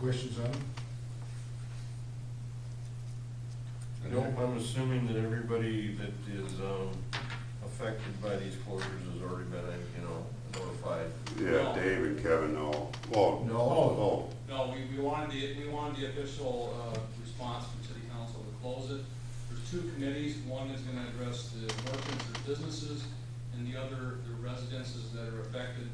questions on them? Nope, I'm assuming that everybody that is affected by these closures has already been, notified. Yeah, Dave and Kevin know. Oh, No. oh, No, we wanted the official response from city council to close it. There's two committees, one is gonna address the merchants or businesses, and the other, the residences that are affected,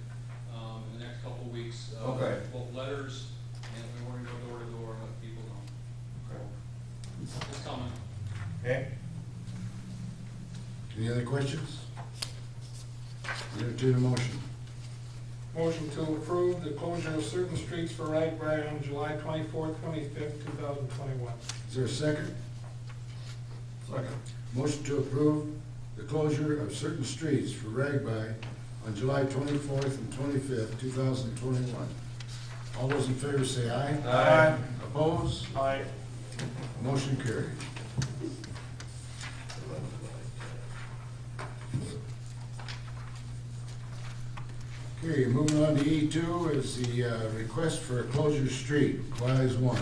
in the next couple of weeks. Okay. Both letters, and we're gonna go door to door and let people know. Okay. It's coming. Okay. Any other questions? Entertain a motion. Motion to approve the closure of certain streets for RAGBRAI on July 24th, 25th, 2021. Is there a second? Second. Motion to approve the closure of certain streets for RAGBRAI on July 24th and 25th, 2021. All those in favor say aye. Aye. Opposed? Aye. Motion carried. Okay, moving on to E2 is the request for a closure street, Wise One.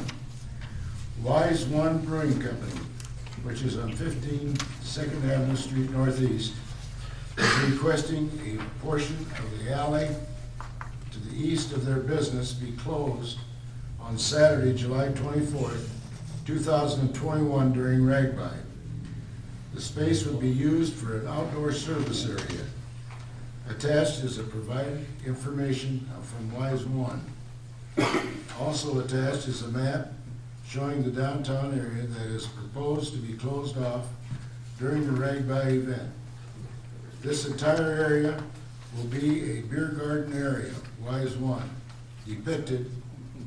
Wise One Brewing Company, which is on 15 2nd Avenue Street Northeast, is requesting a portion of the alley to the east of their business be closed on Saturday, July 24th, 2021 during RAGBRAI. The space would be used for an outdoor service area. Attached is a provided information from Wise One. Also attached is a map showing the downtown area that is proposed to be closed off during the RAGBRAI event. This entire area will be a beer garden area, Wise One, depicted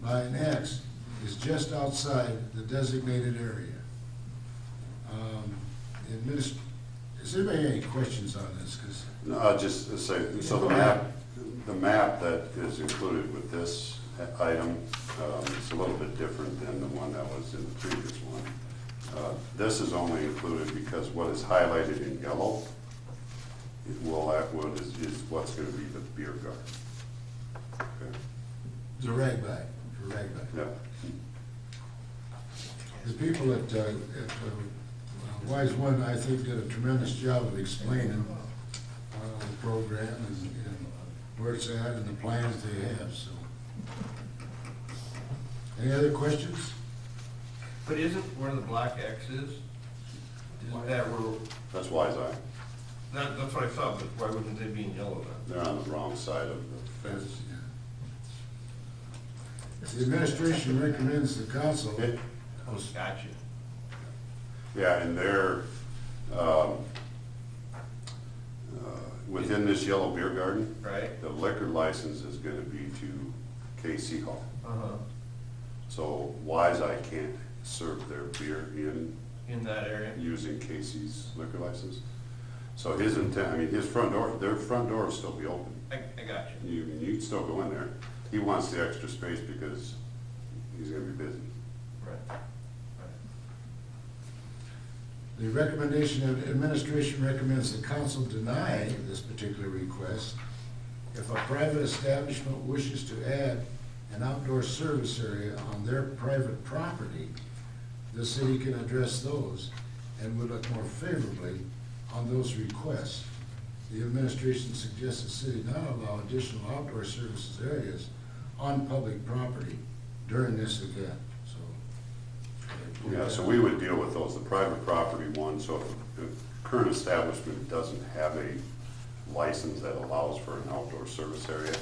by an X, is just outside the designated area. Is there any questions on this? 'Cause no, just to say, so the map that is included with this item is a little bit different than the one that was in the previous one. This is only included because what is highlighted in yellow is what's going to be the beer garden. Okay. the RAGBRAI, for RAGBRAI. Yeah. The people at Wise One, I think, did a tremendous job of explaining the program and where it's at and the plans they have, so. Any other questions? But isn't where the black X is? Isn't that where, That's Wise Eye. that's what I thought, but why wouldn't they be in yellow then? They're on the wrong side of the fence. The administration recommends the council. Gotcha. Yeah, and they're, within this yellow beer garden, Right? the liquor license is gonna be to KC Hall. Uh-huh. So Wise Eye can't serve their beer In that area? using Casey's liquor license. So his intent, I mean, his front door, their front door will still be open. I got you. You can still go in there. He wants the extra space because he's gonna be busy. Right. The recommendation of administration recommends the council deny this particular request. If a private establishment wishes to add an outdoor service area on their private property, the city can address those and would look more favorably on those requests. The administration suggests the city not allow additional outdoor services areas on public property during this event, so. Yeah, so we would deal with those, the private property one, so if the current establishment doesn't have a license that allows for an outdoor service area,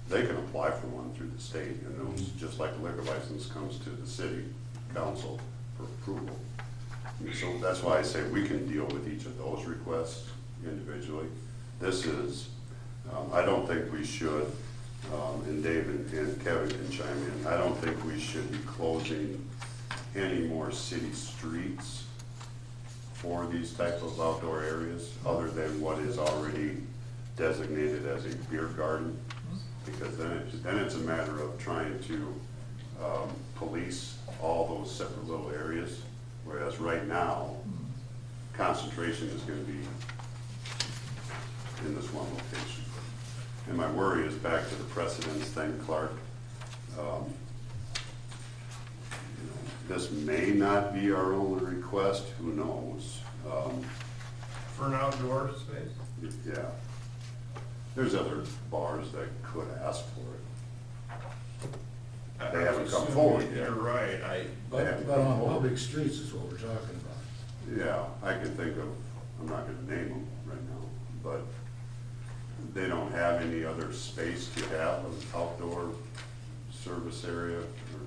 they can apply for one through the state, and those, just like the liquor license comes to the city council for approval. And so that's why I say we can deal with each of those requests individually. This is, I don't think we should, and Dave and Kevin can chime in, I don't think we should be closing any more city streets for these type of outdoor areas, other than what is already designated as a beer garden, because then it's a matter of trying to police all those separate little areas, whereas right now, concentration is going to be in this one location. And my worry is back to the precedence thing, Clark. This may not be our only request, who knows? For an outdoor space? Yeah. There's other bars that could ask for it. They haven't come forward yet. You're right, But on public streets is what we're talking about. Yeah, I can think of, I'm not gonna name them right now, but they don't have any other space to have an outdoor service area or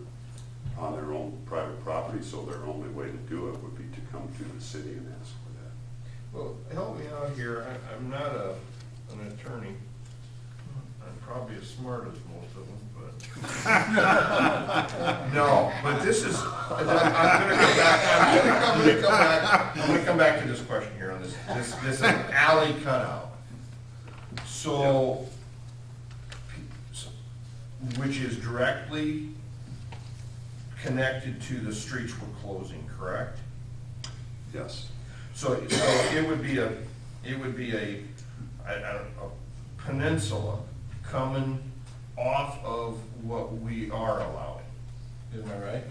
on their own private property, so their only way to do it would be to come to the city and ask for that. well, help me out here, I'm not an attorney. I'm probably as smart as most of them, but. No, but this is, I'm gonna come back to this question here on this alley cutout. So, which is directly connected to the streets we're closing, correct? Yes. So it would be a peninsula coming off of what we are allowing. Am I right?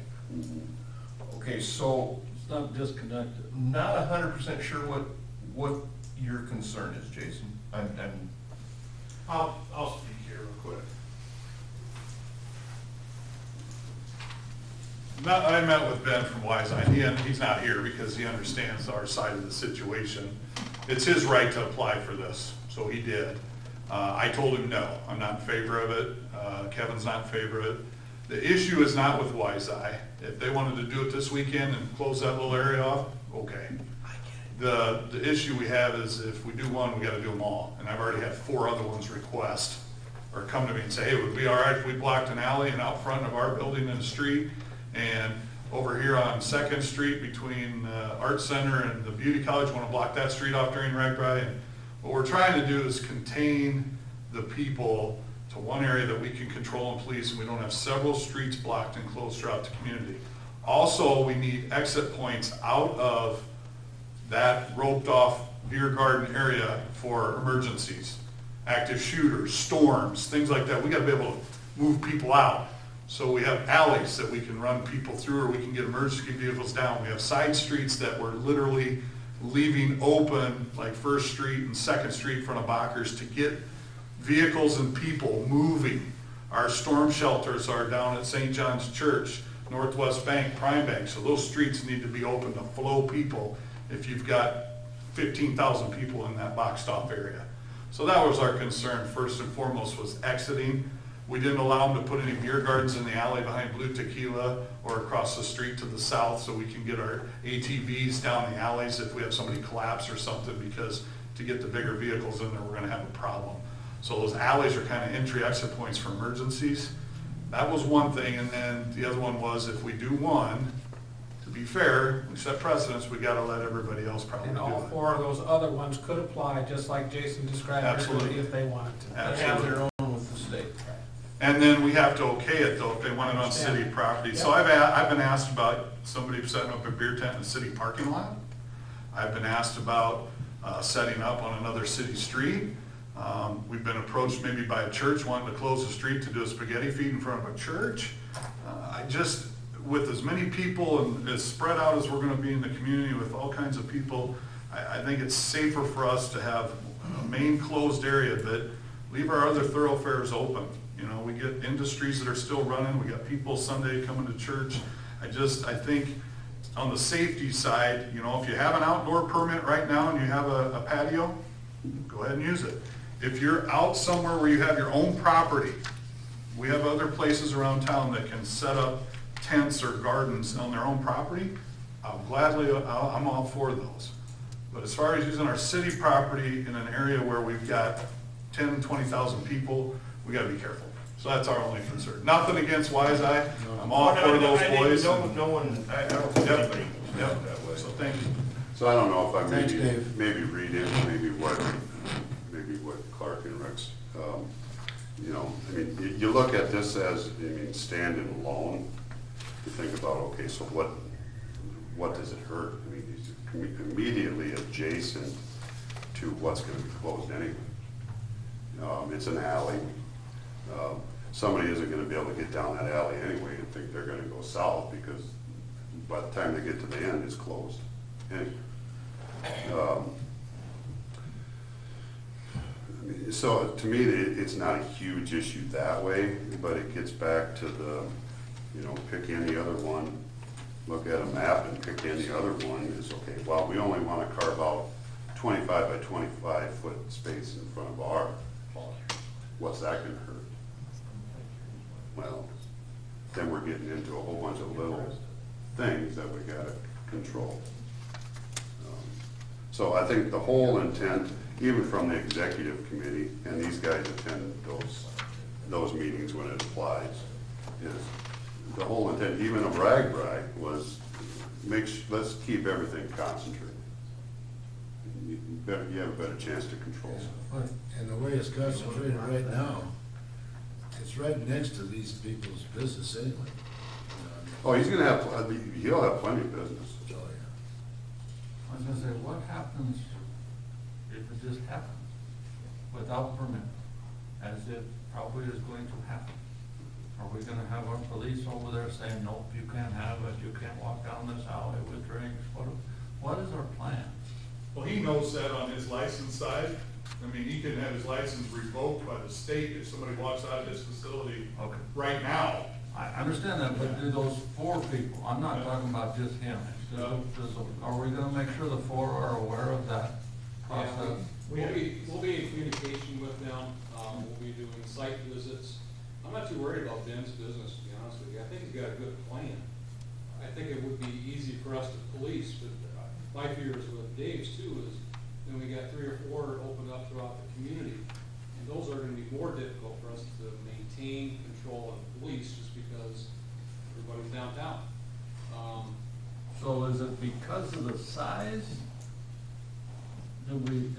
Okay, so It's not disconnected. not 100% sure what your concern is, Jason. I'll speak here real quick. I met with Ben from Wiseline. He's not here because he understands our side of the situation. It's his right to apply for this, so he did. I told him no, I'm not in favor of it. Kevin's not in favor of it. The issue is not with Wiseline. If they wanted to do it this weekend and close that little area off, okay. The issue we have is if we do one, we gotta do them all. And I've already had 4 other ones request or come to me and say, hey, would it be all right if we blocked an alley and out front of our building in the street? And over here on 2nd Street between Art Center and the Beauty College, want to block that street off during RAGBRAI. And what we're trying to do is contain the people to one area that we can control and police, and we don't have several streets blocked and closed throughout the community. Also, we need exit points out of that roped off beer garden area for emergencies, active shooters, storms, things like that. We got to be able to move people out. So we have alleys that we can run people through, or we can get emergency vehicles down. We have side streets that we're literally leaving open, like 1st Street and 2nd Street in front of Bachers, to get vehicles and people moving. Our storm shelters are down at St. John's Church, Northwest Bank, Prime Bank, so those streets need to be open to flow people if you've got 15,000 people in that boxed off area. So that was our concern, first and foremost, was exiting. We didn't allow them to put any beer gardens in the alley behind Blue Tequila or across the street to the south, so we can get our ATVs down the alleys if we have somebody collapse or something, because to get the bigger vehicles in there, we're gonna have a problem. So those alleys are kind of entry exit points for emergencies. That was one thing, and then the other one was if we do one, to be fair, we set precedents, we gotta let everybody else probably do And all it. 4 of those other ones could apply, just like Jason described Absolutely. earlier, if they wanted to. They have Absolutely. their own with the state. And then we have to okay it though, if they want it on city property. So I've been asked about somebody setting up a beer tent in a city parking lot. I've been asked about setting up on another city street. We've been approached maybe by a church wanting to close the street to do a spaghetti feed in front of a church. With as many people and as spread out as we're gonna be in the community with all kinds of people, I think it's safer for us to have a main closed area, but leave our other thoroughfares open. You know, we get industries that are still running, we got people Sunday coming to church. I think on the safety side, you know, if you have an outdoor permit right now and you have a patio, go ahead and use it. If you're out somewhere where you have your own property, we have other places around town that can set up tents or gardens on their own property. I'm all for those. But as far as using our city property in an area where we've got 10, 20,000 people, we gotta be careful. So that's our only concern. Nothing against Wise Eye. I'm all for those boys. I don't think Yep. anybody Yep. felt that way. So thank you. So I don't know if I Thanks, Dave. maybe read in, maybe what Clark and Rex, you know, I mean, you look at this as, standing alone. You think about, okay, so what does it hurt? I mean, it's immediately adjacent to what's gonna be closed anyway. It's an alley. Somebody isn't gonna be able to get down that alley anyway and think they're gonna go south because by the time they get to the end, it's closed. And, so to me, it's not a huge issue that way, but it gets back to the, you know, pick any other one, look at a map and pick any other one is okay. Well, we only want to carve out 25 by 25 foot space in front of our bar. What's that going to hurt? Well, then we're getting into a whole bunch of little things that we got to control. So I think the whole intent, even from the executive committee, and these guys attend those meetings when it applies, is the whole intent, even of RAGBRAI, was let's keep everything concentrated. You have a better chance to control it. And the way it's concentrated right now, it's right next to these people's business anyway. Oh, he'll have plenty of business. So, yeah. I was gonna say, what happens if it just happens without permit, as it probably is going to happen? Are we gonna have our police over there saying, nope, you can't have it, you can't walk down this alley with drinks? What is our plan? Well, he knows that on his license side. I mean, he can have his license revoked by the state if somebody walks out of his facility Okay. right now. I understand that, but do those 4 people, I'm not talking about just him. Are we gonna make sure the 4 are aware of that process? We'll be in communication with them, we'll be doing site visits. I'm not too worried about Ben's business, to be honest with you. I think he's got a good plan. I think it would be easy for us to police, but my fear is with Dave's too, is then we got 3 or 4 opened up throughout the community. And those are gonna be more difficult for us to maintain, control, and police, just because everybody's downtown. So is it because of the size? I mean,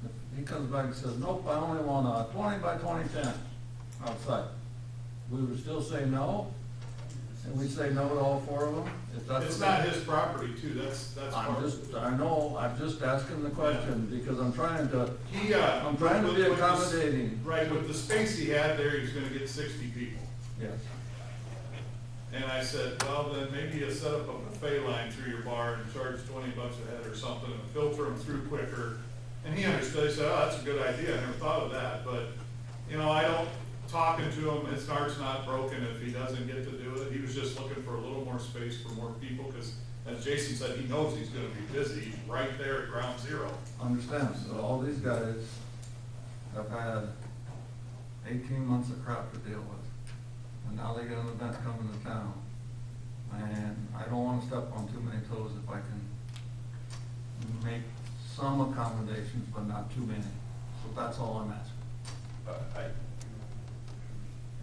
if he comes back and says, nope, I only want a 20 by 20 tent outside, we would still say no? And we say no to all 4 of them? If that's It's what not they- his property too, that's part of it. I know, I'm just asking the question, because I'm trying to He, I'm trying to be with the- accommodating. Right, with the space he had there, he's gonna get 60 people. Yes. And I said, well, then maybe you set up a buffet line through your bar and charge $20 a head or something and filter them through quicker. And he understood, he said, oh, that's a good idea, I never thought of that, but, you know, talking to him, his heart's not broken if he doesn't get to do it. He was just looking for a little more space for more people, because as Jason said, he knows he's gonna be busy, he's right there at ground zero. Understand, so all these guys have had 18 months of crap to deal with. And now they got an event coming to town. And I don't wanna step on too many toes if I can make some accommodations, but not too many. So that's all I'm asking.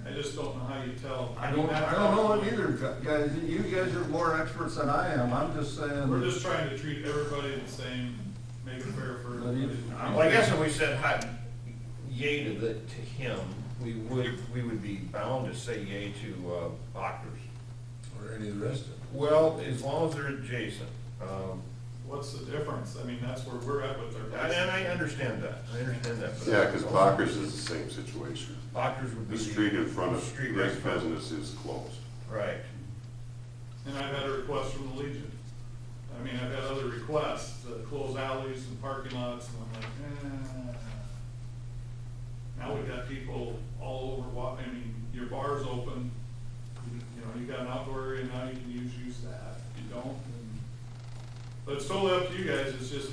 I just don't know how you tell. I don't know it either, guys. You guys are more experts than I am. I'm just saying. We're just trying to treat everybody the same, make it fair for But everybody. Well, I guess if we said yay to him, we would be bound to say yay to Bachner's. Or any of the rest of them. Well, as long as they're adjacent. What's the difference? I mean, that's where we're at with their license. And I understand that, but. Yeah, because Bachers is the same situation. Bachner's would be. The street in front of Street this right in front. business is closed. Right. And I've had a request from the Legion. I mean, I've had other requests to close alleys and parking lots, and I'm like, Now we've got people all over, I mean, your bar's open, you know, you got an outdoor area now, you can use that. If you don't, then, but it's totally up to you guys, it's just,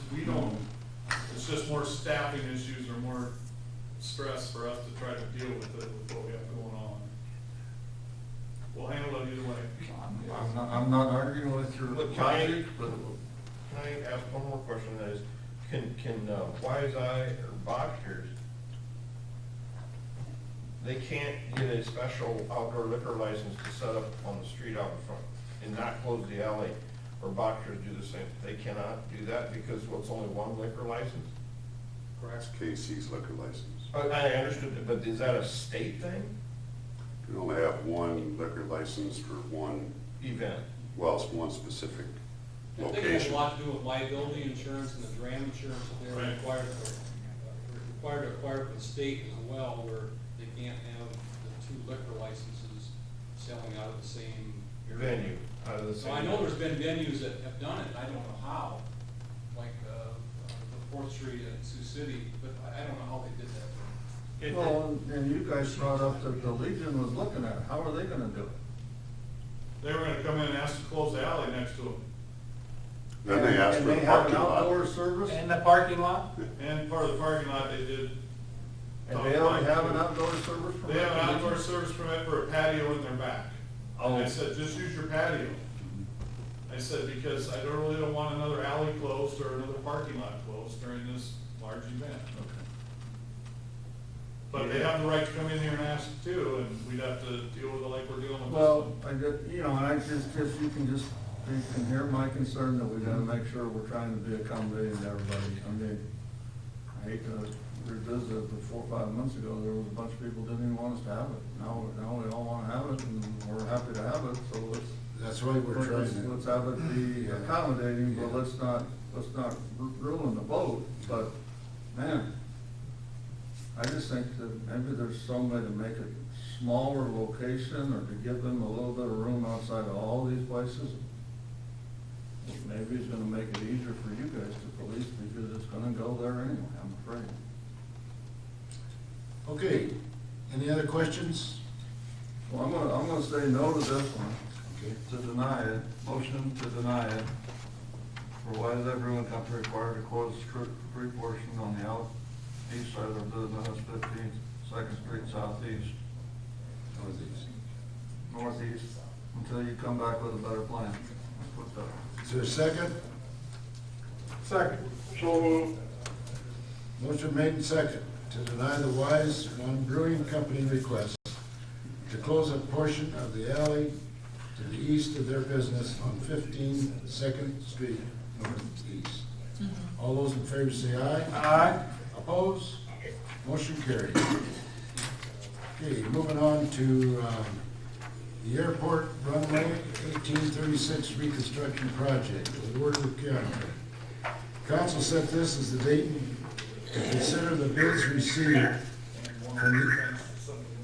it's just more staffing issues or more stress for us to try to deal with it, with what we have going on. We'll handle it either way. I'm not arguing with your Look, logic, but. Can I ask one more question, that is, can Wise Eye or Bachner's, they can't get a special outdoor liquor license to set up on the street out in front and not close the alley, or Bachner's do the same? They cannot do that because it's only one liquor license? That's KC's liquor license. I understood that, but is that a state thing? You can only have one liquor license for one, Event. well, it's one specific I think it has a location. lot to do with liability insurance and the dram insurance that they're Right. required to acquire from the state as well, where they can't have the 2 liquor licenses selling out of the same venue out of the So same. I know there's been venues that have done it, I don't know how, like, the 4th Street in Sioux City, but I don't know how they did that. Well, and you guys brought up that the Legion was looking at it, how are they gonna do it? They were gonna come in and ask to close the alley next to them. Then they asked for And a they have parking an lot. outdoor service? In the parking lot? And part of the parking lot, they did. And they already have an outdoor service permit? They have an outdoor service permit for a patio in their back. And I said, just use your patio. I said, because I really don't want another alley closed or another parking lot closed during this large event. But they have the right to come in here and ask too, and we'd have to deal with it like we're dealing with this Well, one. I get, you know, and I just, you can hear my concern that we gotta make sure we're trying to be accommodating to everybody. I mean, I hate to revisit it, but 4 or 5 months ago, there was a bunch of people who didn't even want us to have it. Now we all wanna have it, and we're happy to have it, so That's why we're trying to. let's have it be accommodating, but Yeah. let's not ruin the boat. But, man, I just think that maybe there's some way to make it smaller location, or to give them a little bit of room outside of all these places. Maybe it's gonna make it easier for you guys to police, because it's gonna go there anyway, I'm afraid. Okay, any other questions? Well, I'm gonna say no to this one, Okay. to deny it, motion to deny it. For why is Brewing Company required to close the street portion on the east side of their business, 15th, 2nd Street Southeast, northeast, until you come back with a better plan? That's what the- Is there a second? Second. So moved. Motion made and second to deny the Wise One Brewing Company request to close a portion of the alley to the east of their business on 2nd Street Northeast. All those in favor say aye. Aye. Opposed? Motion carried. Okay, moving on to the airport runway 1836 reconstruction project, award of contract. Council set this as the date to consider the bids received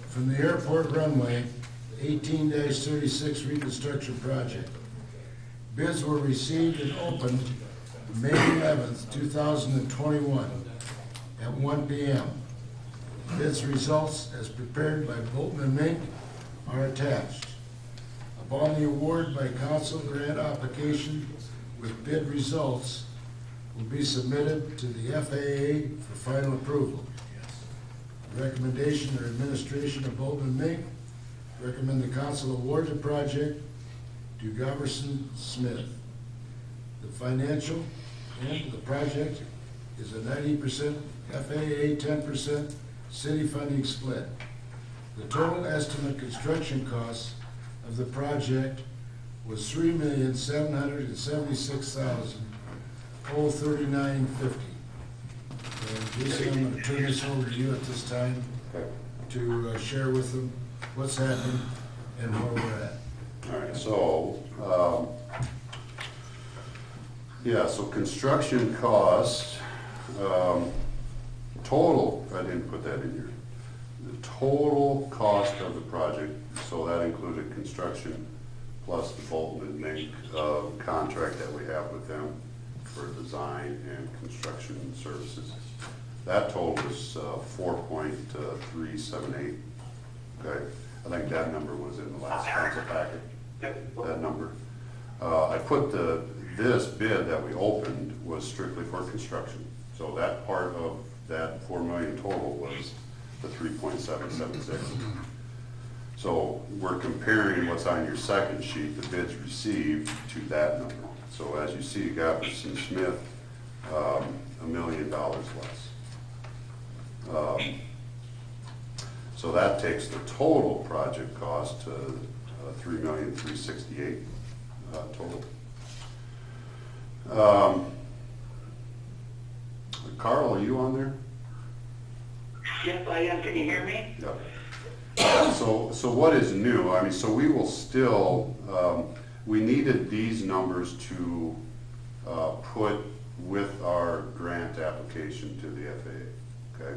from the airport runway 18-36 reconstruction project. Bids were received and opened May 11th, 2021 at 1 p.m. Bids results as prepared by Bolton and Mink are attached. Upon the award by council, grant application with bid results will be submitted to the FAA for final approval. Recommendation or administration of Bolton and Mink recommend the council award the project to Goverson Smith. The financial end of the project is a 90% FAA, 10% city funding split. The total estimate construction cost of the project was $3,776,039.50. And Jason, I'm going to turn this over to you at this time to share with them what's happening and where we're at. All right, so, so construction cost, total, I didn't put that in here. The total cost of the project, so that included construction plus the Bolton and Mink contract that we have with them for design and construction services. That total is 4.378. Okay, I think that number was in the last council packet. That number. I put this bid that we opened was strictly for construction. So that part of that 4 million total was the 3.776. So we're comparing what's on your second sheet, the bids received, to that number. So as you see, Goverson Smith, $1 million less. So that takes the total project cost to $3,368,000 total. Carl, are you on there? Yes, I am. Can you hear me? Yep. So what is new? I mean, so we will still, we needed these numbers to put with our grant application to the FAA, okay?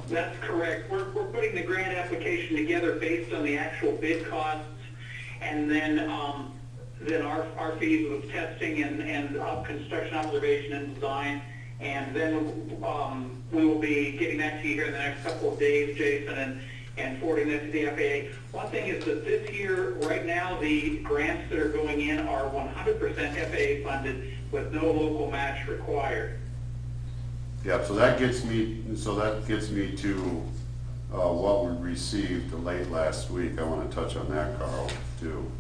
That's correct. We're putting the grant application together based on the actual bid costs And then our fees with testing and construction observation and design. And then, we will be getting that to you here in the next couple of days, Jason, and forwarding that to the FAA. One thing is that this year, right now, the grants that are going in are 100% FAA funded with no local match required. Yeah, so that gets me to what we received late last week. I want to touch on that, Carl, too.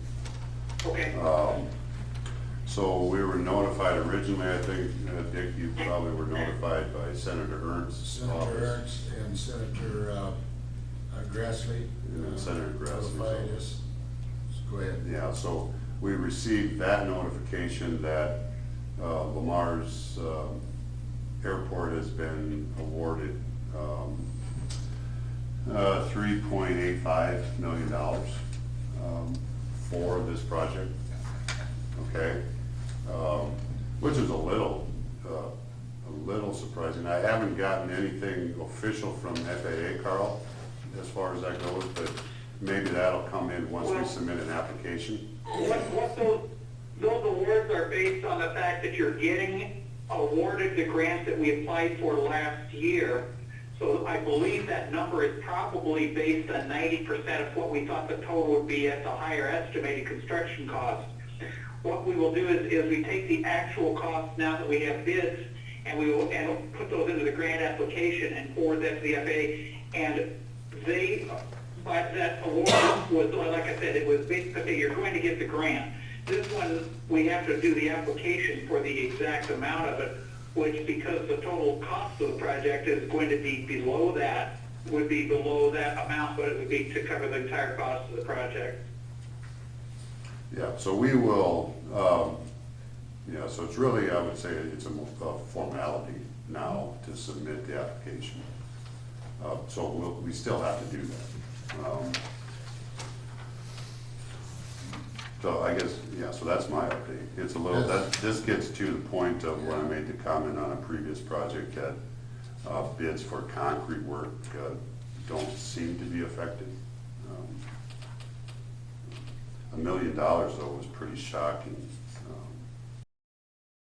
Okay. So we were notified originally, I think, Dick, you probably were notified by Senator Ernst's Senator office. Ernst and Senator Grassley. Yeah, Senator Grassley's notified office. us. Go ahead. Yeah, so we received that notification that Lamar's airport has been awarded $3.85 million for this project, okay? Which is a little surprising. I haven't gotten anything official from FAA, Carl, as far as that goes, but maybe that'll come in once we submit an application. What those awards are based on the fact that you're getting awarded the grant that we applied for last year. So I believe that number is probably based on 90% of what we thought the total would be at the higher estimated construction cost. What we will do is we take the actual cost now that we have bids, and we will put those into the grant application and forward that to the FAA. And that award was, like I said, it was basically you're going to get the grant. This one, we have to do the application for the exact amount of it, which, because the total cost of the project is going to be below that, would be below that amount, but it would be to cover the entire cost of the project. Yeah, so we will, so it's really, I would say it's a formality now to submit the application. So we still have to do that. So I guess, so that's my update. It's a little, this gets to the point of when I made the comment on a previous project that bids for concrete work don't seem to be affected. $1 million though was pretty shocking